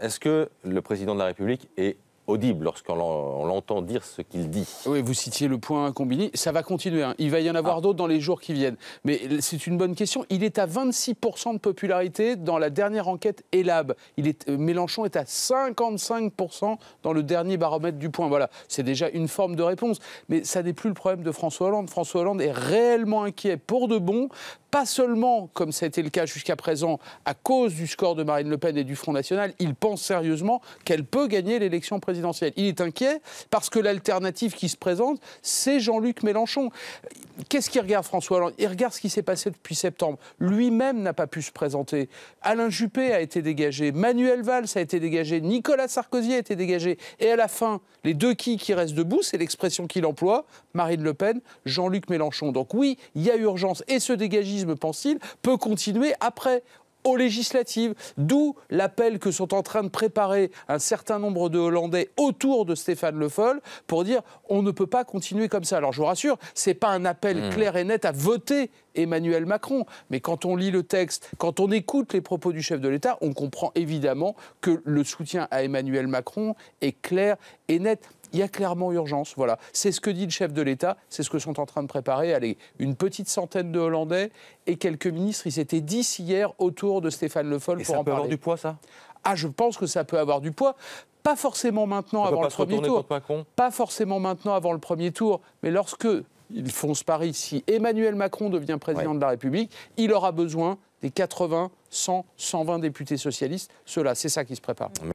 Est-ce que le président de la République est audible lorsqu'on l'entend dire ce qu'il dit? Oui, vous citiez le point Combini. Ça va continuer. Hein. Il va y en avoir d'autres dans les jours qui viennent. Mais c'est une bonne question. Il est à 26% de popularité dans la dernière enquête ELAB. Mélenchon est à 55% dans le dernier baromètre du Point. Voilà, c'est déjà une forme de réponse. Mais ça n'est plus le problème de François Hollande. François Hollande est réellement inquiet pour de bon. Pas seulement, comme ça a été le cas jusqu'à présent, à cause du score de Marine Le Pen et du Front National, il pense sérieusement qu'elle peut gagner l'élection présidentielle. Il est inquiet parce que l'alternative qui se présente, c'est Jean-Luc Mélenchon. Qu'est-ce qu'il regarde, François Hollande? Il regarde ce qui s'est passé depuis septembre. Lui-même n'a pas pu se présenter. Alain Juppé a été dégagé, Manuel Valls a été dégagé, Nicolas Sarkozy a été dégagé. Et à la fin, les deux qui restent debout, c'est l'expression qu'il emploie, Marine Le Pen, Jean-Luc Mélenchon. Donc oui, il y a urgence. Et ce dégagisme, pense-t-il, peut continuer après, aux législatives, d'où l'appel que sont en train de préparer un certain nombre de Hollandais autour de Stéphane Le Foll pour dire on ne peut pas continuer comme ça. Alors je vous rassure, c'est pas un appel clair et net à voter Emmanuel Macron, mais quand on lit le texte, quand on écoute les propos du chef de l'État, on comprend évidemment que le soutien à Emmanuel Macron est clair et net. Il y a clairement urgence, voilà. C'est ce que dit le chef de l'État, c'est ce que sont en train de préparer. Allez, une petite centaine de Hollandais et quelques ministres. Ils s'étaient 10 hier autour de Stéphane Le Foll pour en parler. Ça peut avoir du poids, ça? Ah, je pense que ça peut avoir du poids. Pas forcément maintenant avant le premier tour. Pas forcément maintenant avant le premier tour, mais lorsque ils font ce pari, si Emmanuel Macron devient président de la République, il aura besoin des 80, 100, 120 députés socialistes. Ceux-là, c'est ça qui se prépare.